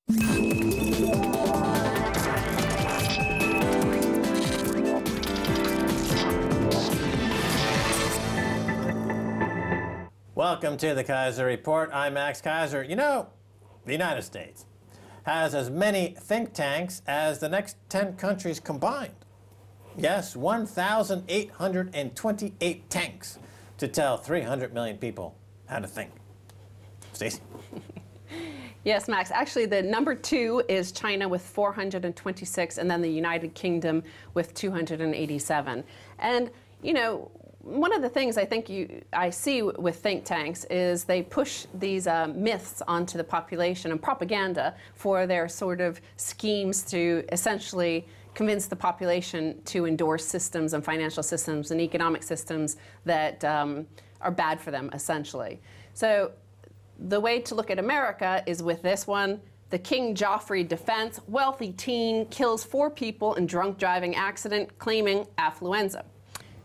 Welcome to the Keiser Report. I'm Max Keiser. You know, the United States has as many think tanks as the next 10 countries combined. Yes, 1,828 tanks to tell 300 million people how to think. Stacy? Yes, Max. Actually, the number 2 is China with 426, and then the United Kingdom with 287. And, you know, one of the things I think I see with think tanks is they push these myths onto the population and propaganda for their sort of schemes to essentially convince the population to endorse systems and financial systems and economic systems that are bad for them, essentially. So the way to look at America is with this one. The King Joffrey Defense, wealthy teen kills 4 people in drunk driving accident claiming affluenza.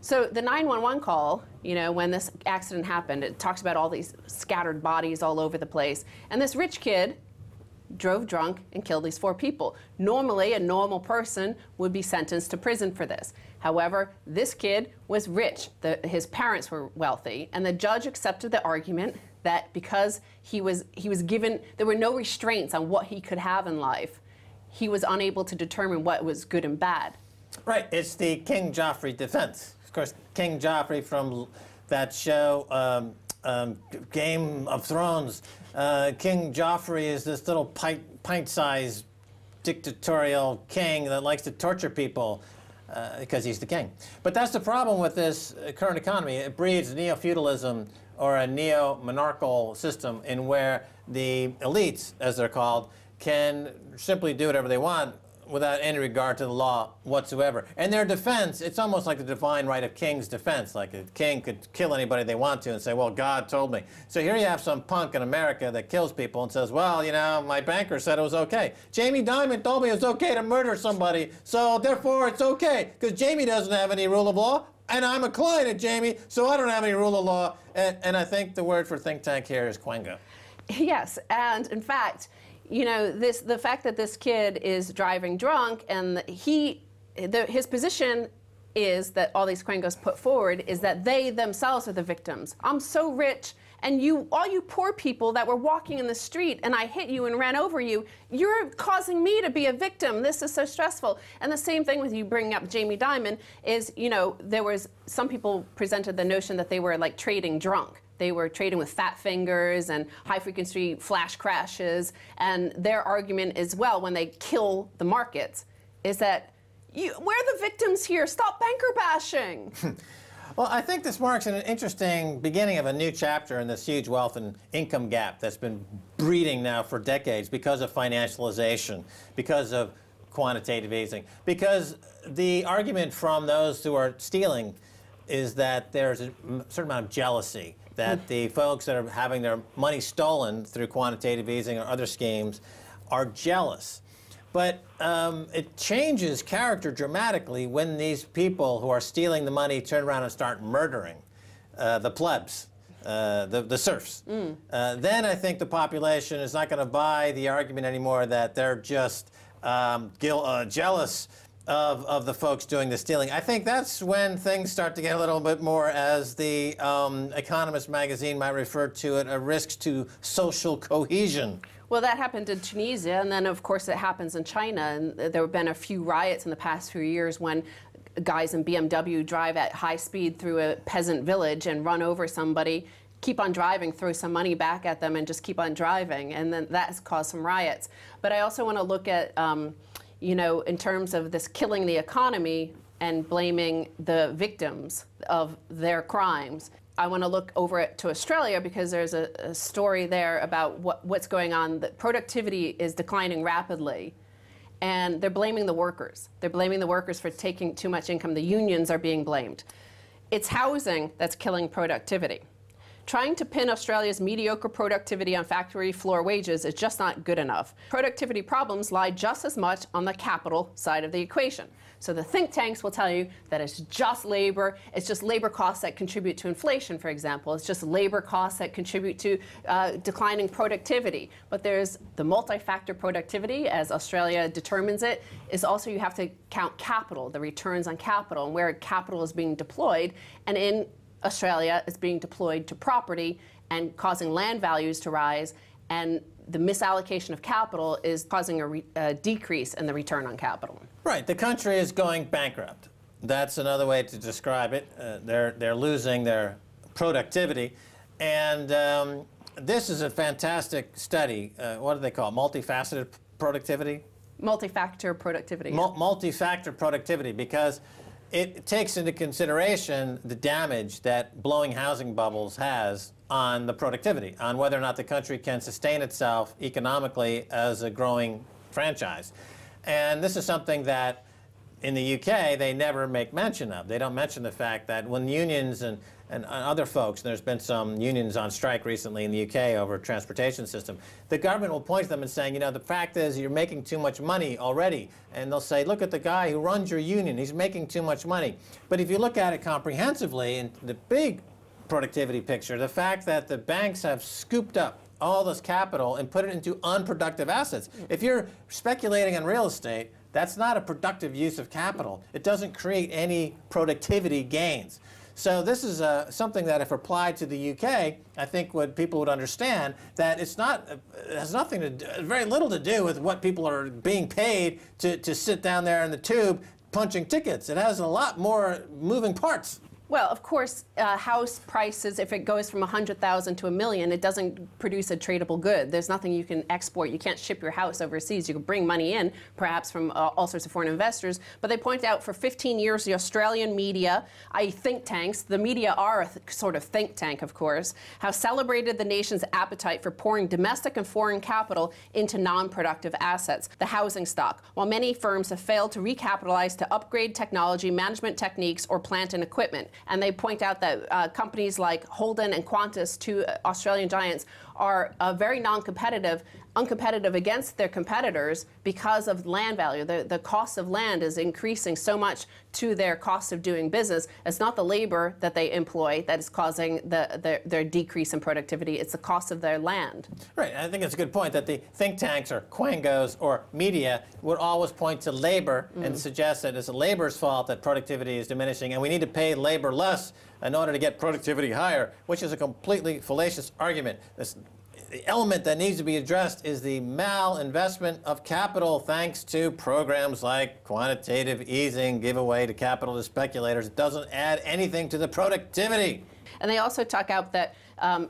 So the 911 call, you know, when this accident happened, it talks about all these scattered bodies all over the place. And this rich kid drove drunk and killed these 4 people. Normally, a normal person would be sentenced to prison for this. However, this kid was rich. His parents were wealthy. And the judge accepted the argument that because he was given, there were no restraints on what he could have in life, he was unable to determine what was good and bad. Right. It's the King Joffrey Defense. Of course, King Joffrey from that show, Game of Thrones. King Joffrey is this little pint-sized dictatorial king that likes to torture people because he's the king. But that's the problem with this current economy. It breeds neo-feudalism or a neo-monarchical system in where the elites, as they're called, can simply do whatever they want without any regard to the law whatsoever. And their defense, it's almost like the divine right of king's defense. Like a king could kill anybody they want to and say, well, God told me. So here you have some punk in America that kills people and says, well, you know, my banker said it was okay. Jamie Dimon told me it was okay to murder somebody, so therefore it's okay, because Jamie doesn't have any rule of law, and I'm a client of Jamie, so I don't have any rule of law. And I think the word for think tank here is quango. Yes, and in fact, you know, the fact that this kid is driving drunk and his position is that all these quangos put forward is that they themselves are the victims. I'm so rich, and all you poor people that were walking in the street and I hit you and ran over you, you're causing me to be a victim. This is so stressful. And the same thing with you bringing up Jamie Dimon is, you know, some people presented the notion that they were like trading drunk. They were trading with fat fingers and high-frequency flash crashes. And their argument as well, when they kill the markets, is that we're the victims here. Stop banker bashing. Well, I think this marks an interesting beginning of a new chapter in this huge wealth and income gap that's been breeding now for decades because of financialization, because of quantitative easing, because the argument from those who are stealing is that there's a certain amount of jealousy, that the folks that are having their money stolen through quantitative easing or other schemes are jealous. But it changes character dramatically when these people who are stealing the money turn around and start murdering the plebs, the serfs. Then I think the population is not going to buy the argument anymore that they're just jealous of the folks doing the stealing. I think that's when things start to get a little bit more, as the Economist magazine might refer to it, a risk to social cohesion. Well, that happened in Tunisia, and then of course it happens in China. And there have been a few riots in the past few years when guys in BMW drive at high speed through a peasant village and run over somebody, keep on driving, throw some money back at them, and just keep on driving. And then that has caused some riots. But I also want to look at you know, in terms of this killing the economy and blaming the victims of their crimes. I want to look over to Australia because there's a story there about what's going on. That productivity is declining rapidly, and they're blaming the workers. They're blaming the workers for taking too much income. The unions are being blamed. It's housing that's killing productivity. Trying to pin Australia's mediocre productivity on factory floor wages is just not good enough. Productivity problems lie just as much on the capital side of the equation. So the think tanks will tell you that it's just labor costs that contribute to inflation, for example. It's just labor costs that contribute to declining productivity. But there's the multi-factor productivity, as Australia determines it, is also you have to count capital, the returns on capital, and where capital is being deployed. And in Australia, it's being deployed to property and causing land values to rise, and the misallocation of capital is causing a decrease in the return on capital. Right. The country is going bankrupt. That's another way to describe it. They're losing their productivity. And this is a fantastic study. What do they call it? Multifaceted productivity? Multi-factor productivity. Multi-factor productivity, because it takes into consideration the damage that blowing housing bubbles has on the productivity, on whether or not the country can sustain itself economically as a growing franchise. And this is something that in the UK they never make mention of. They don't mention the fact that when unions and other folks, there's been some unions on strike recently in the UK over a transportation system, the government will point to them and saying, you know, the fact is you're making too much money already. And they'll say, look at the guy who runs your union, he's making too much money. But if you look at it comprehensively in the big productivity picture, the fact that the banks have scooped up all this capital and put it into unproductive assets. If you're speculating on real estate, that's not a productive use of capital. It doesn't create any productivity gains. So this is something that if applied to the UK, I think people would understand that it's not, it has nothing to do, very little to do with what people are being paid to sit down there in the tube punching tickets. It has a lot more moving parts. Well, of course, house prices, if it goes from 100,000 to 1 million, it doesn't produce a tradable good. There's nothing you can export. You can't ship your house overseas. You can bring money in, perhaps from all sorts of foreign investors. But they point out for 15 years, the Australian media, i.e. think tanks, the media are a sort of think tank, of course, have celebrated the nation's appetite for pouring domestic and foreign capital into non-productive assets, the housing stock, while many firms have failed to recapitalize to upgrade technology, management techniques, or plant and equipment. And they point out that companies like Holden and Qantas, two Australian giants, are very uncompetitive against their competitors because of land value. The cost of land is increasing so much to their cost of doing business. It's not the labor that they employ that is causing their decrease in productivity. It's the cost of their land. Right. I think it's a good point that the think tanks or quangos or media would always point to labor and suggest that it's labor's fault that productivity is diminishing, and we need to pay labor less in order to get productivity higher, which is a completely fallacious argument. The element that needs to be addressed is the malinvestment of capital thanks to programs like quantitative easing, giveaway to capital to speculators. It doesn't add anything to the productivity. And they also talk out that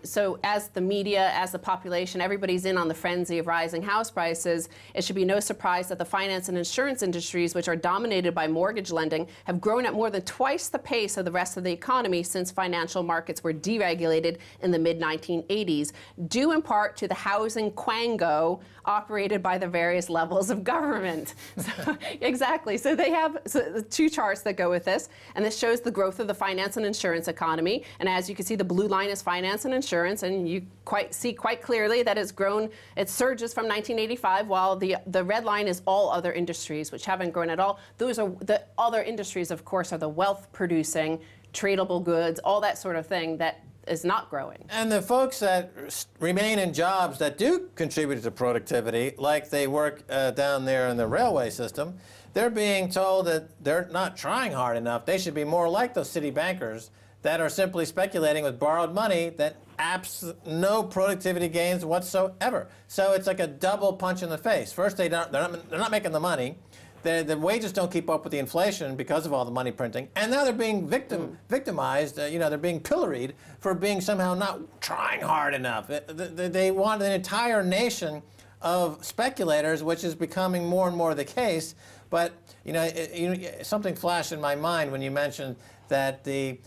so as the media, as the population, everybody's in on the frenzy of rising house prices, it should be no surprise that the finance and insurance industries, which are dominated by mortgage lending, have grown at more than twice the pace of the rest of the economy since financial markets were deregulated in the mid-1980s, due in part to the housing quango operated by the various levels of government. So, exactly. So they have two charts that go with this, and this shows the growth of the finance and insurance economy. And as you can see, the blue line is finance and insurance, and you see quite clearly that it's grown, it surges from 1985, while the red line is all other industries, which haven't grown at all. Those are the other industries, of course, are the wealth-producing, tradable goods, all that sort of thing that is not growing. And the folks that remain in jobs that do contribute to productivity, like they work down there in the railway system, they're being told that they're not trying hard enough. They should be more like those city bankers that are simply speculating with borrowed money that no productivity gains whatsoever. So it's like a double punch in the face. First, they're not making the money. The wages don't keep up with the inflation because of all the money printing, and now they're being victimized. They're being pilloried for being somehow not trying hard enough. They want an entire nation of speculators, which is becoming more and more the case. But something flashed in my mind when you mentioned that the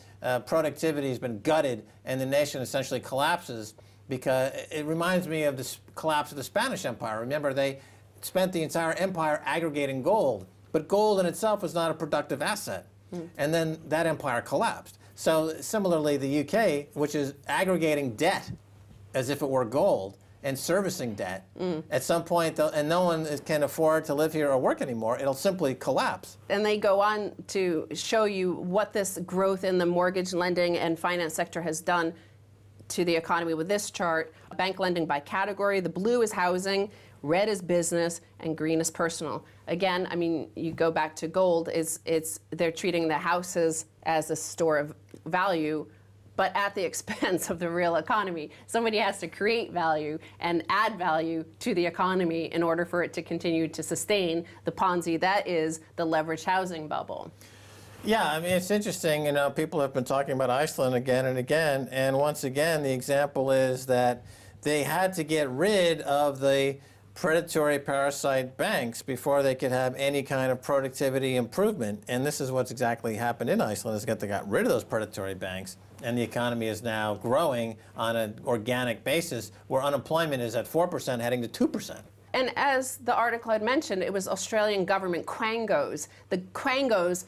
productivity has been gutted and the nation essentially collapses, because it reminds me of the collapse of the Spanish Empire. Remember, they spent the entire empire aggregating gold, but gold in itself was not a productive asset. And then that empire collapsed. So similarly, the UK, which is aggregating debt as if it were gold and servicing debt, at some point, and no one can afford to live here or work anymore, it'll simply collapse. And they go on to show you what this growth in the mortgage lending and finance sector has done to the economy with this chart. Bank lending by category. The blue is housing, red is business, and green is personal. Again, I mean, you go back to gold, they're treating the houses as a store of value, but at the expense of the real economy. Somebody has to create value and add value to the economy in order for it to continue to sustain the Ponzi that is the leveraged housing bubble. Yeah, I mean, it's interesting, you know, people have been talking about Iceland again and again, and once again, the example is that they had to get rid of the predatory parasite banks before they could have any kind of productivity improvement. And this is what's exactly happened in Iceland, is that they got rid of those predatory banks, and the economy is now growing on an organic basis, where unemployment is at 4% heading to 2%. And as the article had mentioned, it was Australian government quangos. The quangos,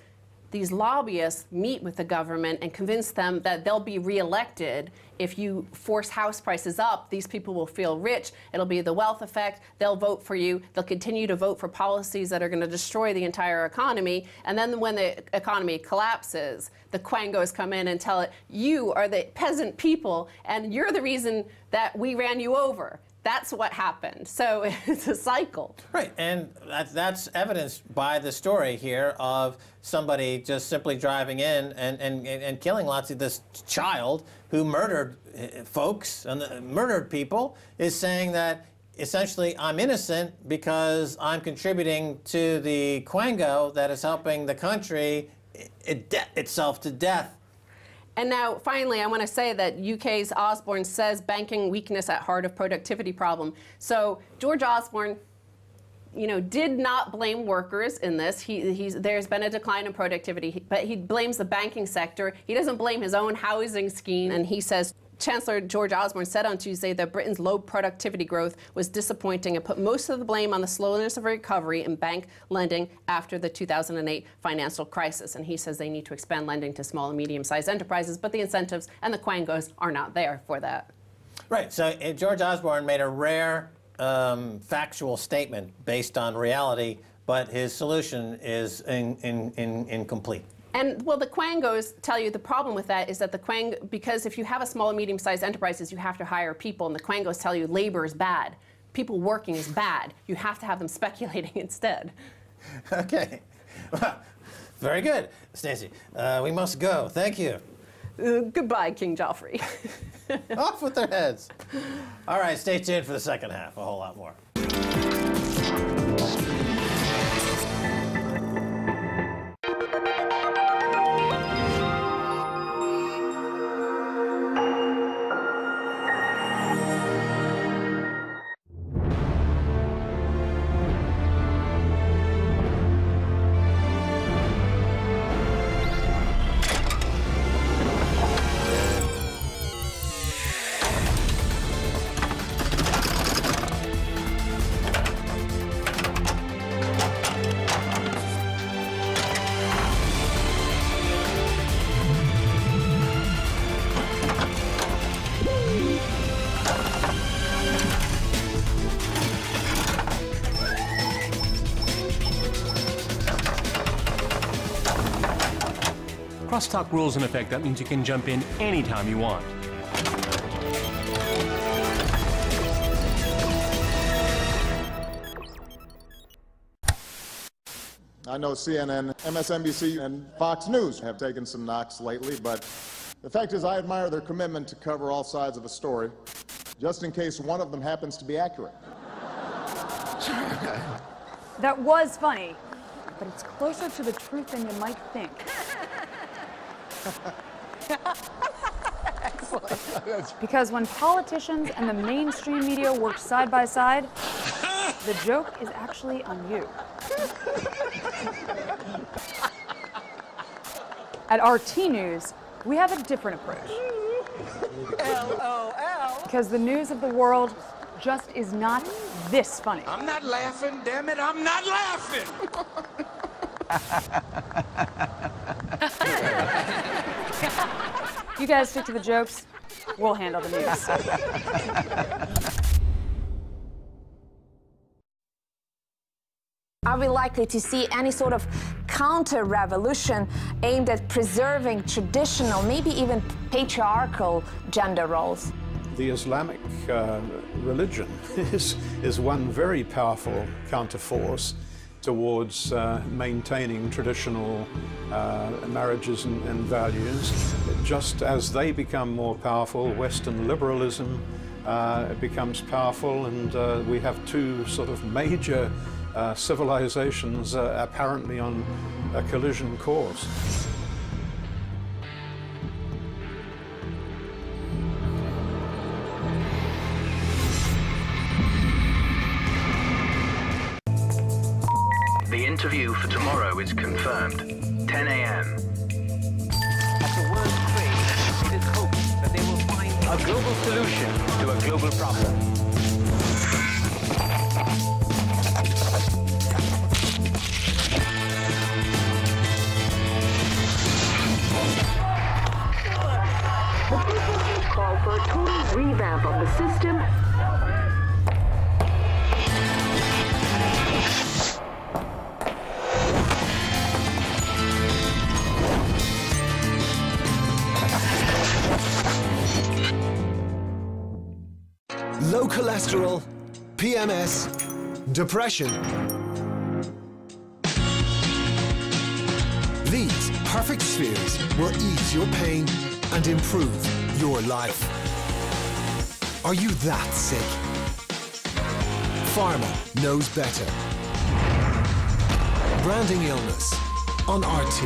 these lobbyists, meet with the government and convince them that they'll be reelected if you force house prices up. These people will feel rich. It'll be the wealth effect. They'll vote for you. They'll continue to vote for policies that are going to destroy the entire economy. And then when the economy collapses, the quangos come in and tell it, you are the peasant people, and you're the reason that we ran you over. That's what happened. So it's a cycle. Right, and that's evidenced by the story here of somebody just simply driving in and killing lots of this child who murdered folks and murdered people, is saying that essentially I'm innocent because I'm contributing to the quango that is helping the country debt itself to death. And now, finally, I want to say that UK's Osborne says banking weakness at heart of productivity problem. So George Osborne, you know, did not blame workers in this. There's been a decline in productivity, but he blames the banking sector. He doesn't blame his own housing scheme, and he says, Chancellor George Osborne said on Tuesday that Britain's low productivity growth was disappointing and put most of the blame on the slowness of recovery in bank lending after the 2008 financial crisis. And he says they need to expand lending to small and medium-sized enterprises, but the incentives and the quangos are not there for that. Right. So George Osborne made a rare factual statement based on reality, but his solution is incomplete. And, well, the quangos tell you the problem with that is that because if you have a small and medium-sized enterprises, you have to hire people, and the quangos tell you labor is bad. People working is bad. You have to have them speculating instead. Okay. Well, very good, Stacy. We must go. Thank you. Goodbye, King Joffrey. Off with their heads. All right, stay tuned for the second half. A whole lot more. Crosstalk rules in effect. That means you can jump in anytime you want. I know CNN, MSNBC, and Fox News have taken some knocks lately, but the fact is I admire their commitment to cover all sides of a story, just in case one of them happens to be accurate. That was funny, but it's closer to the truth than you might think. Because when politicians and the mainstream media work side by side, the joke is actually on you. At RT News, we have a different approach. LOL. Because the news of the world just is not this funny. I'm not laughing, damn it, I'm not laughing. You guys stick to the jokes. We'll handle the news. Are we likely to see any sort of counter-revolution aimed at preserving traditional, maybe even patriarchal gender roles? The Islamic religion is one very powerful counterforce towards maintaining traditional marriages and values. Just as they become more powerful, Western liberalism becomes powerful, and we have two sort of major civilizations apparently on a collision course. The interview for tomorrow is confirmed, 10 a.m. At the world's trade, it is hoped that they will find a global solution to a global problem. Call for a total revamp of the system. Low cholesterol, PMS, depression. These perfect spheres will ease your pain and improve your life. Are you that sick? Pharma knows better. Branding illness on RT.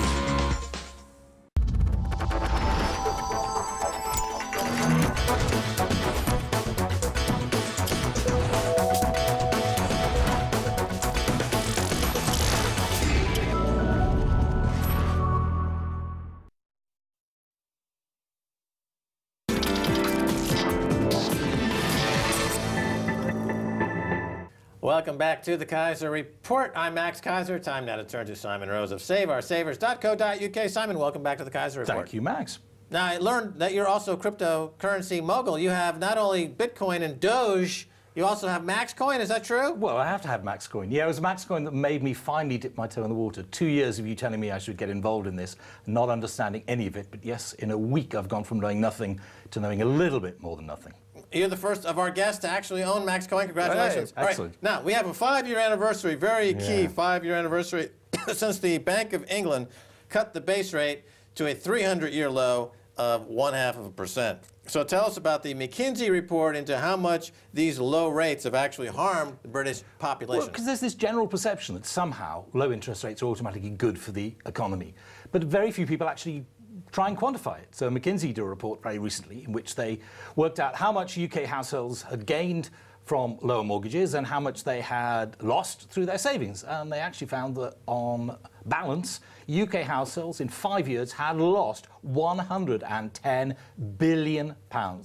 Welcome back to the Keiser Report. I'm Max Keiser. Time now to turn to Simon Rose of SaveOurSavers.co.uk. Simon, welcome back to the Keiser Report. Thank you, Max. Now, I learned that you're also a cryptocurrency mogul. You have not only Bitcoin and Doge, you also have Maxcoin. Is that true? Well, I have to have Maxcoin. Yeah, it was Maxcoin that made me finally dip my toe in the water. 2 years of you telling me I should get involved in this, not understanding any of it. But yes, in a week, I've gone from knowing nothing to knowing a little bit more than nothing. You're the first of our guests to actually own Maxcoin. Congratulations. Hey, excellent. All right. Now, we have a 5-year anniversary, very key 5-year anniversary, since the Bank of England cut the base rate to a 300-year low of 0.5%. So tell us about the McKinsey report into how much these low rates have actually harmed the British population. Well, because there's this general perception that somehow low interest rates are automatically good for the economy. But very few people actually try and quantify it. So McKinsey did a report very recently in which they worked out how much UK households had gained from lower mortgages and how much they had lost through their savings. And they actually found that on balance, UK households in 5 years had lost £110 billion.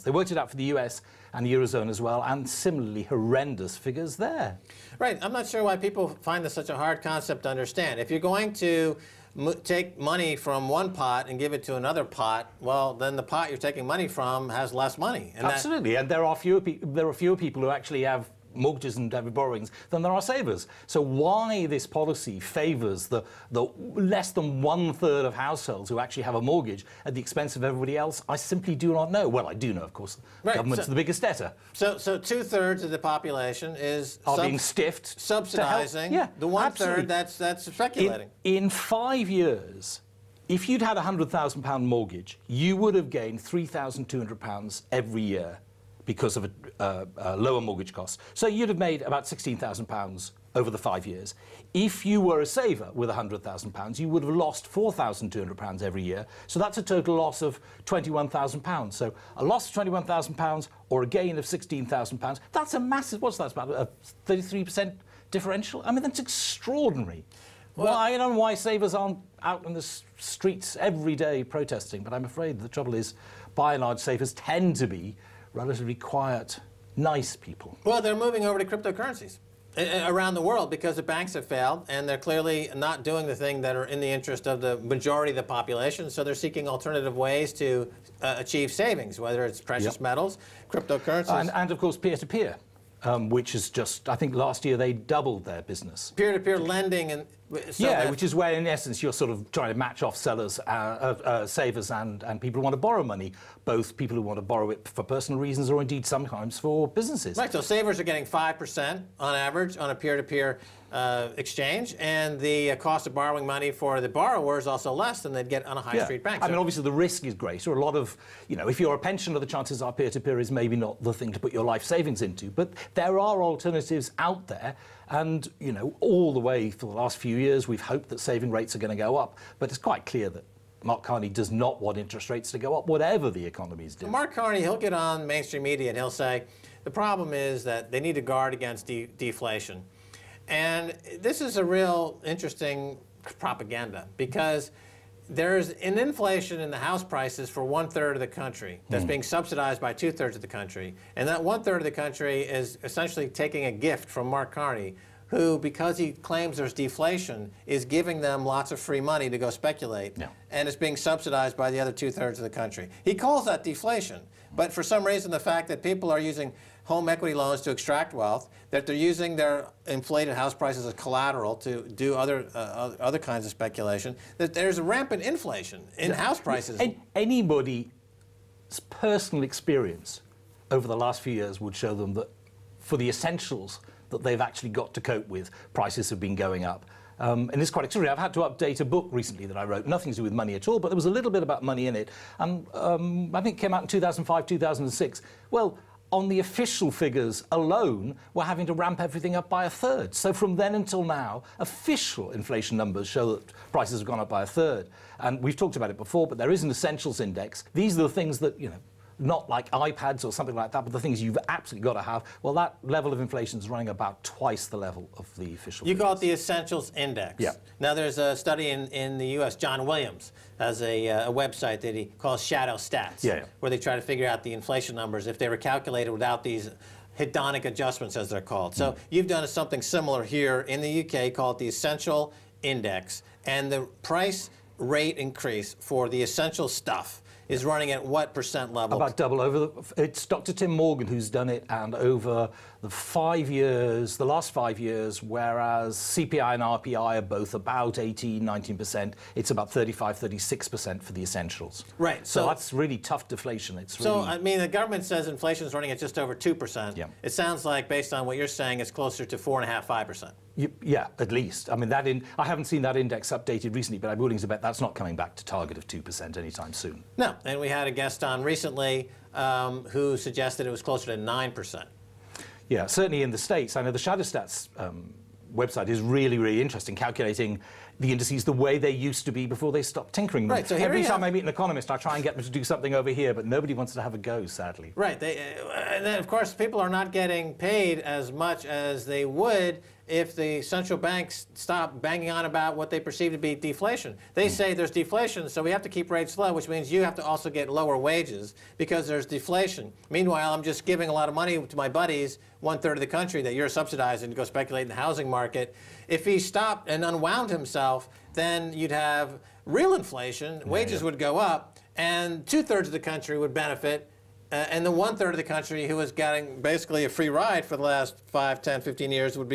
They worked it out for the US and the Eurozone as well, and similarly horrendous figures there. Right. I'm not sure why people find this such a hard concept to understand. If you're going to take money from one pot and give it to another pot, well, then the pot you're taking money from has less money. And absolutely, and there are fewer people who actually have mortgages and heavy borrowings than there are savers. So why this policy favours the less than 1/3 of households who actually have a mortgage at the expense of everybody else, I simply do not know. Well, I do know, of course. Right. Government's the biggest debtor. So 2/3 of the population are being stiffed, subsidising the 1/3 that's speculating. In 5 years, if you'd had a £100,000 mortgage, you would have gained £3,200 every year because of lower mortgage costs. So you'd have made about £16,000 over the 5 years. If you were a saver with £100,000, you would have lost £4,200 every year. So that's a total loss of £21,000. So a loss of £21,000 or a gain of £16,000, that's a massive, what's that, about a 33% differential? I mean, that's extraordinary. Well, I don't know why savers aren't out in the streets every day protesting, but I'm afraid the trouble is, by and large, savers tend to be relatively quiet, nice people. Well, they're moving over to cryptocurrencies. around the world because the banks have failed, and they're clearly not doing the thing that are in the interest of the majority of the population, so they're seeking alternative ways to achieve savings, whether it's precious metals, cryptocurrencies. And of course, peer-to-peer, which is just, I think last year they doubled their business. Peer-to-peer lending. And so which is where, in essence, you're sort of trying to match off sellers, savers and people who want to borrow money, both people who want to borrow it for personal reasons or indeed sometimes for businesses. Right, so savers are getting 5% on average on a peer-to-peer exchange, and the cost of borrowing money for the borrower is also less than they'd get on a high street bank. I mean, obviously the risk is greater. A lot of, if you're a pensioner, the chances are peer-to-peer is maybe not the thing to put your life savings into, but there are alternatives out there. And, all the way for the last few years, we've hoped that saving rates are going to go up. But it's quite clear that Mark Carney does not want interest rates to go up, whatever the economy is doing. So Mark Carney, he'll get on mainstream media and he'll say, the problem is that they need to guard against deflation. And this is a real interesting propaganda, because there's an inflation in the house prices for 1/3 of the country that's being subsidized by 2/3 of the country. And that 1/3 of the country is essentially taking a gift from Mark Carney, who, because he claims there's deflation, is giving them lots of free money to go speculate. And it's being subsidized by the other 2/3 of the country. He calls that deflation. But for some reason, the fact that people are using home equity loans to extract wealth, that they're using their inflated house prices as collateral to do other kinds of speculation, that there's a rampant inflation in house prices. Anybody's personal experience over the last few years would show them that for the essentials that they've actually got to cope with, prices have been going up. And it's quite extraordinary. I've had to update a book recently that I wrote, nothing to do with money at all, but there was a little bit about money in it. And I think it came out in 2005, 2006. Well, on the official figures alone, we're having to ramp everything up by 1/3. So from then until now, official inflation numbers show that prices have gone up by 1/3. And we've talked about it before, but there is an essentials index. These are the things that, not like iPads or something like that, but the things you've absolutely got to have. Well, that level of inflation is running about twice the level of the official figures. You call it the Essentials Index. Yeah. Now, there's a study in the U.S. John Williams has a website that he calls Shadow Stats, where they try to figure out the inflation numbers if they were calculated without these hedonic adjustments, as they're called. So you've done something similar here in the UK called the Essential Index, and the price rate increase for the essential stuff is running at what % level? About double. It's Dr. Tim Morgan who's done it, and over the 5 years, the last 5 years, whereas CPI and RPI are both about 18, 19%, it's about 35, 36% for the essentials. Right. So that's really tough deflation. It's really... So, I mean, the government says inflation is running at just over 2%. Yeah. It sounds like, based on what you're saying, it's closer to 4.5%, 5%. Yeah, at least. I mean, I haven't seen that index updated recently, but I'm willing to bet that's not coming back to target of 2% anytime soon. No, and we had a guest on recently who suggested it was closer to 9%. Yeah, certainly in the States. I know the Shadow Stats website is really, really interesting, calculating the indices the way they used to be before they stopped tinkering them. Right, so every time I meet an economist, I try and get them to do something over here, but nobody wants to have a go, sadly. Right. And then, of course, people are not getting paid as much as they would if the central banks stop banging on about what they perceive to be deflation. They say there's deflation, so we have to keep rates low, which means you have to also get lower wages because there's deflation. Meanwhile, I'm just giving a lot of money to my buddies, 1/3 of the country that you're subsidizing to go speculate in the housing market. If he stopped and unwound himself, then you'd have real inflation, wages would go up, and 2/3 of the country would benefit, and the 1/3 of the country who was getting basically a free ride for the last 5, 10, 15 years would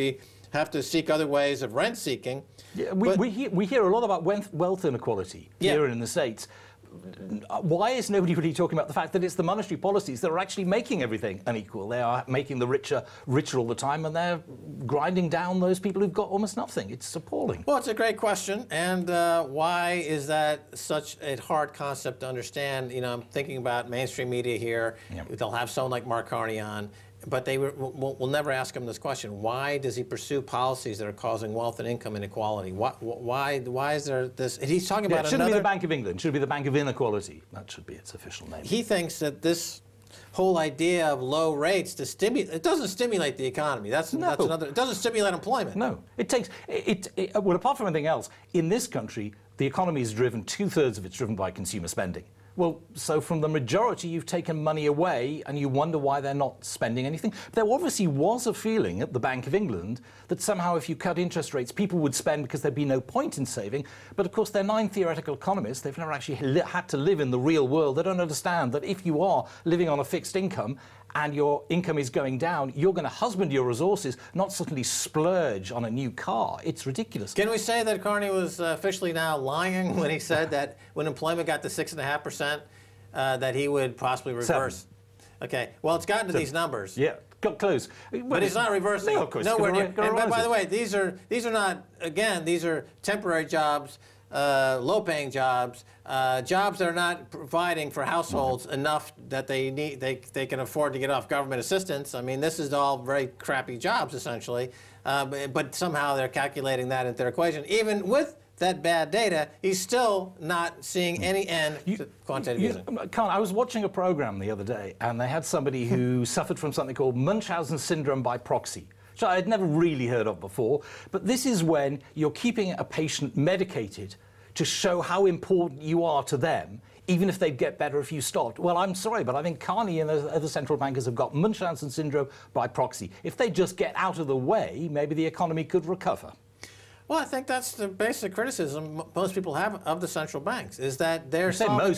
have to seek other ways of rent seeking. Yeah, we hear a lot about wealth inequality here in the States. Why is nobody really talking about the fact that it's the monetary policies that are actually making everything unequal? They are making the richer richer all the time, and they're grinding down those people who've got almost nothing. It's appalling. Well, it's a great question, and why is that such a hard concept to understand? I'm thinking about mainstream media here. They'll have someone like Mark Carney on, but they will never ask him this question. Why does he pursue policies that are causing wealth and income inequality? Why is there this? And he's talking about it shouldn't be the Bank of England. It should be the Bank of Inequality. That should be its official name. He thinks that this whole idea of low rates to stimulate, it doesn't stimulate the economy. That's another. It doesn't stimulate employment. No, it takes well, apart from anything else, in this country, the economy is driven, 2/3 of it's driven by consumer spending. Well, so from the majority, you've taken money away and you wonder why they're not spending anything. There obviously was a feeling at the Bank of England that somehow if you cut interest rates, people would spend because there'd be no point in saving. But of course, they're 9 theoretical economists. They've never actually had to live in the real world. They don't understand that if you are living on a fixed income and your income is going down, you're going to husband your resources, not suddenly splurge on a new car. It's ridiculous. Can we say that Carney was officially now lying when he said that when employment got to 6.5%, that he would possibly reverse? 7. Okay. Well, it's gotten to these numbers. Yeah, got close. But he's not reversing. No, of course. Nowhere near. And by the way, these are not, again, these are temporary jobs, low-paying jobs, jobs that are not providing for households enough that they can afford to get off government assistance. I mean, this is all very crappy jobs, essentially. But somehow they're calculating that into their equation. Even with that bad data, he's still not seeing any end to quantitative easing. I was watching a program the other day, and they had somebody who suffered from something called Münchausen Syndrome by Proxy, which I had never really heard of before. But this is when you're keeping a patient medicated to show how important you are to them, even if they'd get better if you stopped. Well, I'm sorry, but I think Carney and the other central bankers have got Münchausen Syndrome by Proxy. If they just get out of the way, maybe the economy could recover. Well, I think that's the basic criticism most people have of the central banks, is that they're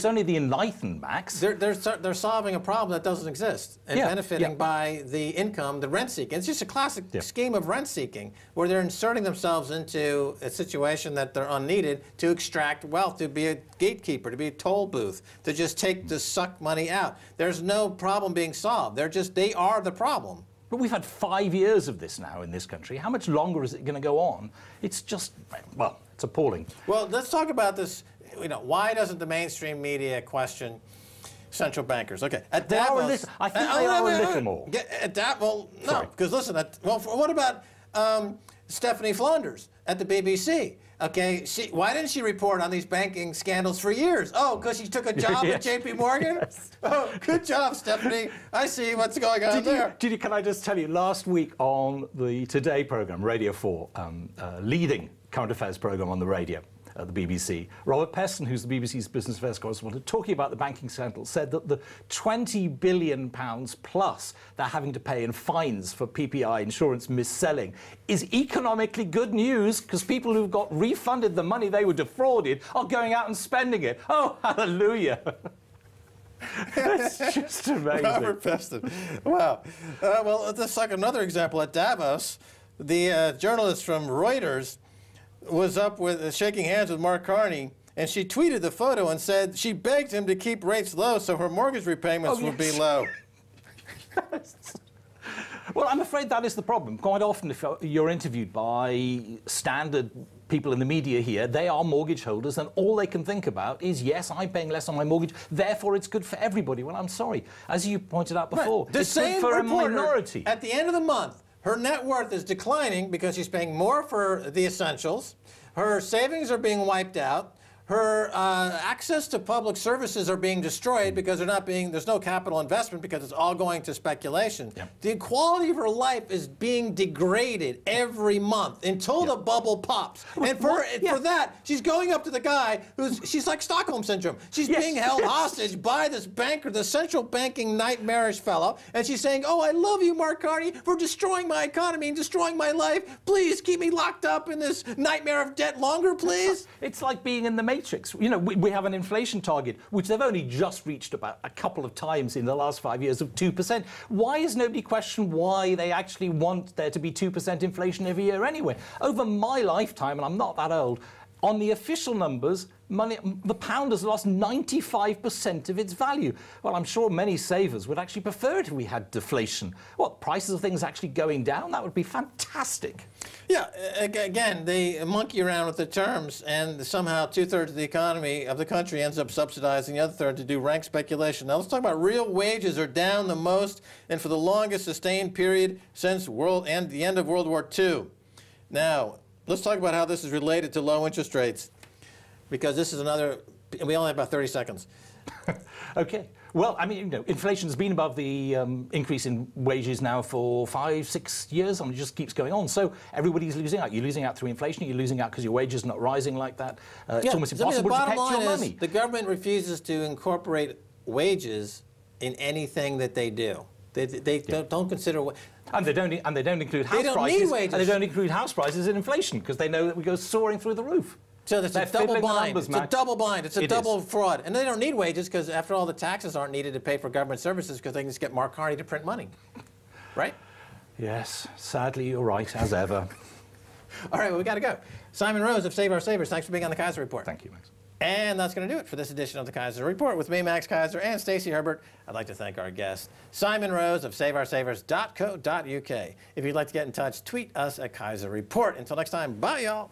only the enlightened, Max. They're solving a problem that doesn't exist and benefiting by the income, the rent seeking. It's just a classic scheme of rent seeking, where they're inserting themselves into a situation that they're unneeded to extract wealth, to be a gatekeeper, to be a toll booth, to suck money out. There's no problem being solved. They are the problem. But we've had 5 years of this now in this country. How much longer is it going to go on? It's just, well, it's appalling. Well, let's talk about this. Why doesn't the mainstream media question central bankers? Okay, at Davos, I think they are a little more. At Davos, well, no, because listen. What about Stephanie Flanders at the BBC? Okay, why didn't she report on these banking scandals for years? Oh, because she took a job at J.P. Morgan? Yes. Oh, good job, Stephanie. I see what's going on there. Can I just tell you, last week on the Today programme, Radio 4, leading current affairs programme on the radio at the BBC, Robert Peston, who's the BBC's business affairs correspondent, talking about the banking scandal, said that the £20 billion plus they're having to pay in fines for PPI insurance mis-selling is economically good news, because people who've got refunded the money they were defrauded are going out and spending it. Oh, hallelujah. That's just amazing. Robert Peston. Wow. Well, let's take another example. At Davos, the journalist from Reuters was up with shaking hands with Mark Carney, and she tweeted the photo and said she begged him to keep rates low so her mortgage repayments would be low. Well, I'm afraid that is the problem. Quite often, if you're interviewed by standard people in the media here, they are mortgage holders, and all they can think about is, yes, I'm paying less on my mortgage, therefore it's good for everybody. Well, I'm sorry. As you pointed out before, it's good for a minority. At the end of the month, her net worth is declining because she's paying more for the essentials. Her savings are being wiped out. Her access to public services are being destroyed because there's no capital investment because it's all going to speculation. Yep. The quality of her life is being degraded every month until the bubble pops. And for that, she's going up to the guy she's like Stockholm Syndrome. She's being held hostage by this banker, the central banking nightmarish fellow, and she's saying, oh, I love you, Mark Carney, for destroying my economy and destroying my life. Please keep me locked up in this nightmare of debt longer, please. It's like being in the Matrix. You know, we have an inflation target, which they've only just reached about a couple of times in the last 5 years of 2%. Why has nobody questioned why they actually want there to be 2% inflation every year anyway? Over my lifetime, and I'm not that old, on the official numbers, the pound has lost 95% of its value. Well, I'm sure many savers would actually prefer it if we had deflation. What, prices of things actually going down? That would be fantastic. Yeah, again, they monkey around with the terms, and somehow 2/3 of the economy of the country ends up subsidizing the other third to do rank speculation. Now let's talk about real wages are down the most and for the longest sustained period since the end of World War II. Now, let's talk about how this is related to low interest rates, because this is another, we only have about 30 seconds. Okay. Well, I mean, you know, inflation's been above the increase in wages now for 5, 6 years, and it just keeps going on. So everybody's losing out. You're losing out through inflation. You're losing out because your wages are not rising like that. It's almost impossible to protect your money. The government refuses to incorporate wages in anything that they do. They don't consider. And they don't include house prices. They don't need wages. And they don't include house prices in inflation because they know that we go soaring through the roof. So it's a double blind. It's a double blind. It's a double fraud. And they don't need wages because, after all, the taxes aren't needed to pay for government services because they can just get Mark Carney to print money. Right? Yes. Sadly, you're right, as ever. All right, well, we got to go. Simon Rose of Save Our Savers, thanks for being on the Keiser Report. Thank you, Max. And that's going to do it for this edition of the Keiser Report with me, Max Keiser, and Stacy Herbert. I'd like to thank our guest, Simon Rose of SaveOurSavers.co.uk. If you'd like to get in touch, tweet us at Keiser Report. Until next time, bye, y'all.